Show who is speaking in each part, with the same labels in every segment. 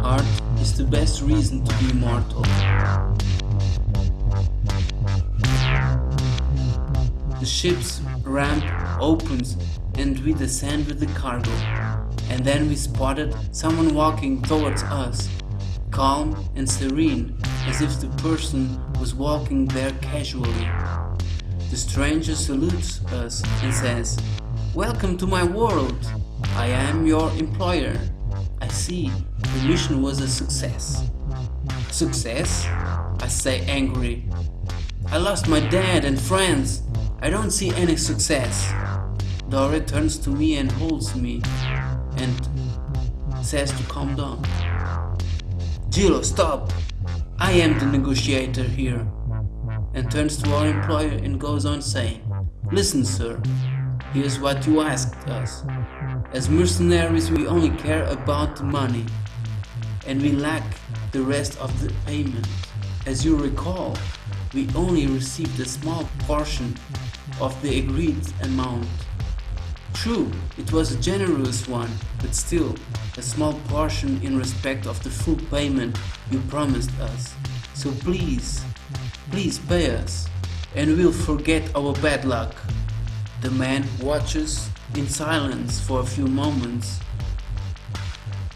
Speaker 1: heart is the best reason to be immortal. The ship's ramp opens and we descend with the cargo. And then we spotted someone walking towards us, calm and serene, as if the person was walking there casually. The stranger salutes us and says, "Welcome to my world. I am your employer. I see, the mission was a success." "Success?" I say angry. "I lost my dad and friends. I don't see any success." Dore turns to me and holds me and says to calm down. "Gilo, stop! I am the negotiator here." And turns to our employer and goes on saying, "Listen, sir, here's what you asked us. As mercenaries we only care about the money, and we lack the rest of the payment. As you recall, we only received a small portion of the agreed amount. True, it was a generous one, but still a small portion in respect of the full payment you promised us. So please pay us, and we'll forget our bad luck." The man watches in silence for a few moments.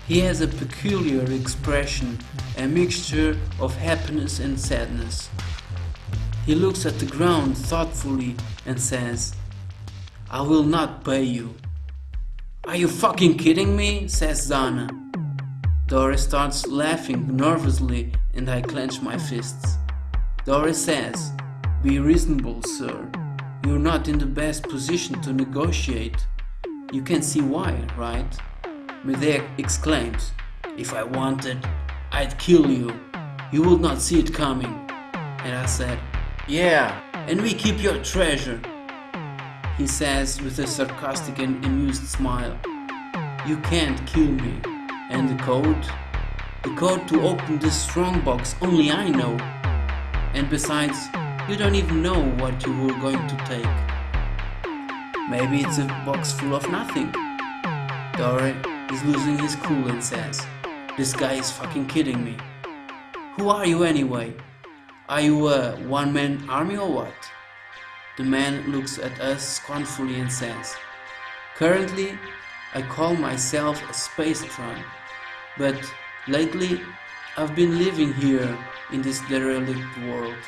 Speaker 1: He has a peculiar expression, a mixture of happiness and sadness. He looks at the ground thoughtfully and says, "I will not pay you." "Are you fucking kidding me?" says Zana. Doris starts laughing nervously and I clench my fists. Doris says, "Be reasonable, sir. You're not in the best position to negotiate. You can see why, right?" Medea exclaims, "If I wanted, I'd kill you. You would not see it coming." And I said, "Yeah, and we keep your treasure." He says with a sarcastic and amused smile, "You can't kill me. And the code? The code to open this strongbox only I know. And besides, you don't even know what you were going to take. Maybe it's a box full of nothing." Dore is losing his cool and says, "This guy is fucking kidding me. Who are you anyway? Are you a one-man army or what?" The man looks at us scornfully and says, "Currently, I call myself a space trunk, but lately I've been living here in this derelict world."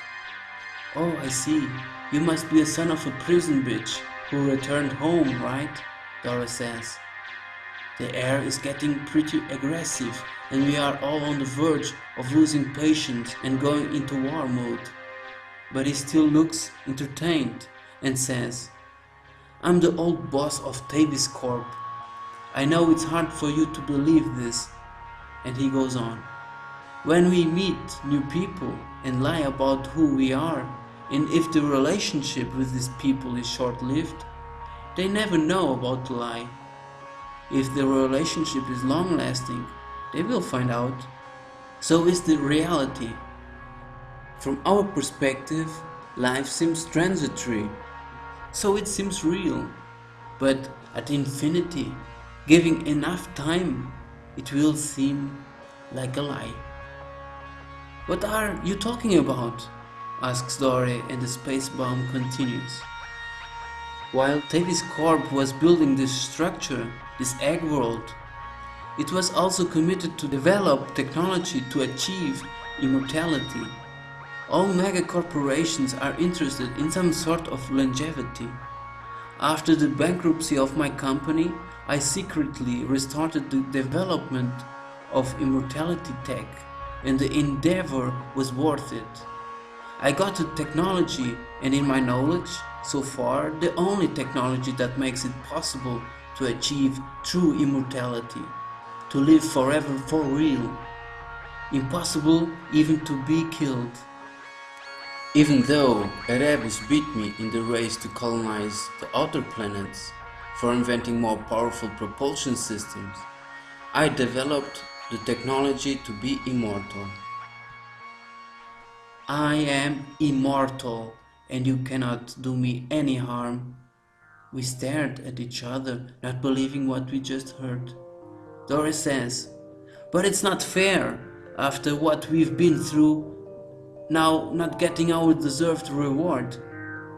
Speaker 1: "Oh, I see. You must be a son of a prison bitch who returned home, right?" Dora says. The air is getting pretty aggressive and we are all on the verge of losing patience and going into war mode. But he still looks entertained and says, "I'm the old boss of Tavis Corp. I know it's hard for you to believe this." And he goes on, "When we meet new people and lie about who we are, and if the relationship with these people is short-lived, they never know about the lie. If the relationship is long-lasting, they will find out. So is the reality. From our perspective, life seems transitory, so it seems real. But at infinity, giving enough time, it will seem like a lie." "What are you talking about?" asks Dore, and the space bomb continues. "While Tavis Corp was building this structure, this egg world, it was also committed to develop technology to achieve immortality. All mega corporations are interested in some sort of longevity. After the bankruptcy of my company, I secretly restarted the development of immortality tech, and the endeavor was worth it. I got the technology, and in my knowledge, so far, the only technology that makes it possible to achieve true immortality, to live forever for real. Impossible even to be killed. Even though Erebus beat me in the race to colonize the outer planets for inventing more powerful propulsion systems, I developed the technology to be immortal. I am immortal, and you cannot do me any harm." We stared at each other, not believing what we just heard. Doris says, But it's not fair after what we've been through, now not getting our deserved reward.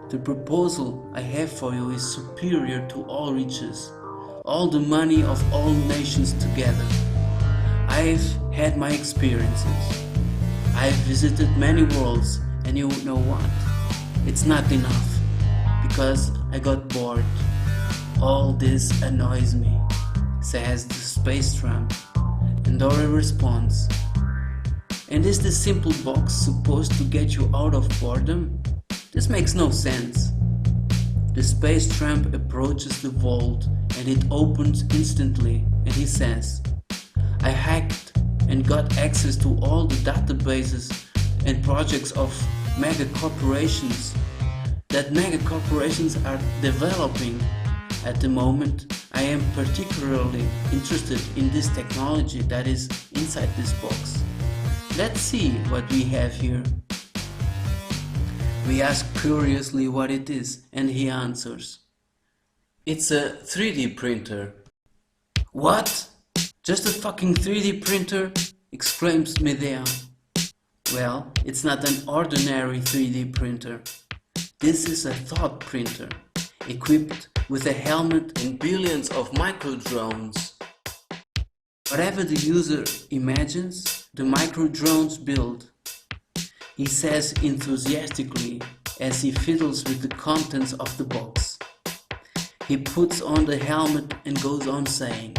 Speaker 1: The proposal I have for you is superior to all riches, all the money of all nations together. I've had my experiences. I've visited many worlds, and you know what? It's not enough, because I got bored. All this annoys me, says the space tramp, and Dora responds, and is this simple box supposed to get you out of boredom? This makes no sense. The space tramp approaches the vault and it opens instantly, and he says, I hacked and got access to all the databases and projects of mega corporations that mega corporations are developing. At the moment, I am particularly interested in this technology that is inside this box. Let's see what we have here. We ask curiously what it is, and he answers, it's a 3D printer. What? Just a fucking 3D printer? Exclaims Medea. Well, it's not an ordinary 3D printer. This is a thought printer, equipped with a helmet and billions of micro drones. Whatever the user imagines, the micro drones build, he says enthusiastically as he fiddles with the contents of the box. He puts on the helmet and goes on saying,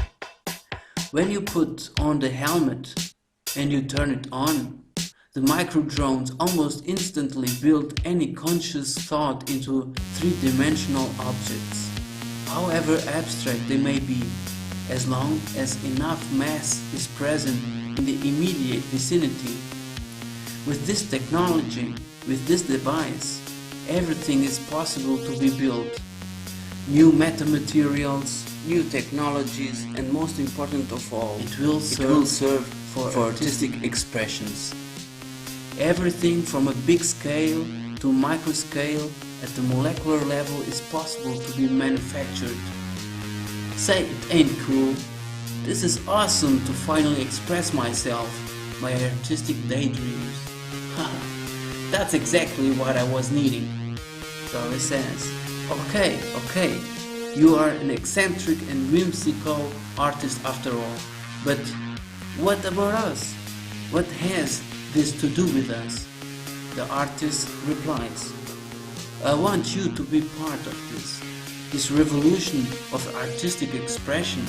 Speaker 1: when you put on the helmet and you turn it on, the micro drones almost instantly build any conscious thought into three-dimensional objects, however abstract they may be, as long as enough mass is present in the immediate vicinity. With this technology, with this device, everything is possible to be built. New metamaterials, new technologies, and most important of all, it will serve for artistic expressions. Everything from a big scale to micro scale at the molecular level is possible to be manufactured. Say it ain't cool. This is awesome to finally express myself, my artistic daydreams. Haha, that's exactly what I was needing. Doris says, okay, you are an eccentric and whimsical artist after all, but what about us? What has this to do with us? The artist replies, I want you to be part of this revolution of artistic expression.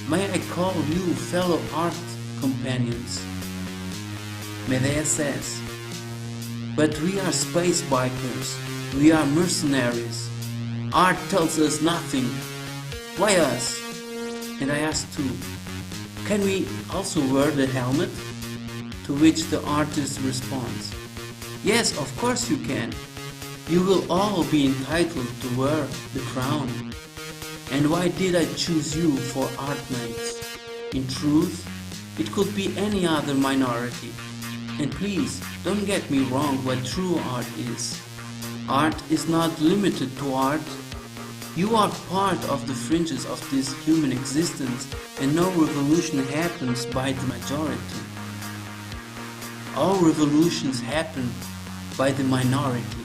Speaker 1: May I call you fellow art companions? Medea says, but we are space bikers, we are mercenaries. Art tells us nothing. Why us? And I ask too, can we also wear the helmet? To which the artist responds, yes, of course you can. You will all be entitled to wear the crown. And why did I choose you for art nights? In truth, it could be any other minority. And please, don't get me wrong what true art is. Art is not limited to art. You are part of the fringes of this human existence, and no revolution happens by the majority. All revolutions happen by the minority.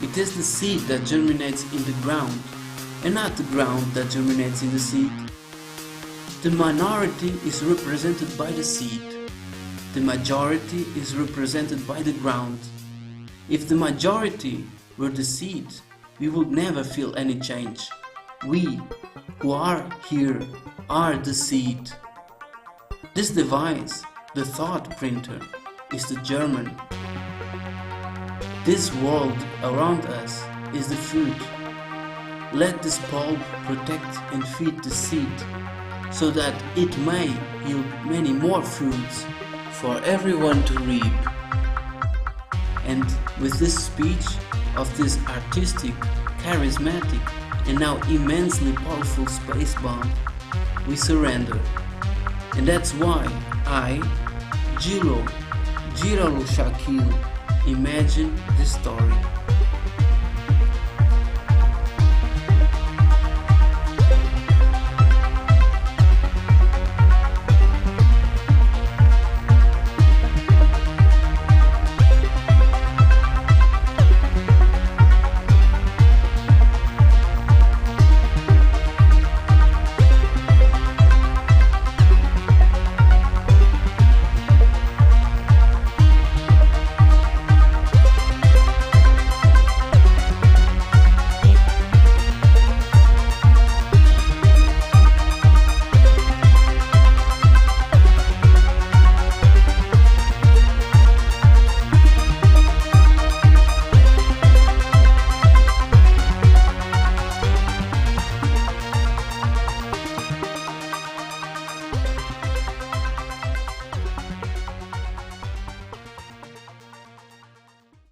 Speaker 1: It is the seed that germinates in the ground, and not the ground that germinates in the seed. The minority is represented by the seed. The majority is represented by the ground. If the majority were the seed, we would never feel any change. We, who are here, are the seed. This device, the thought printer, is the germ. This world around us is the fruit. Let this bulb protect and feed the seed, so that it may yield many more fruits for everyone to reap. And with this speech of this artistic, charismatic, and now immensely powerful space bomb, we surrender. And that's why I, Jiro Shakil, imagine this story.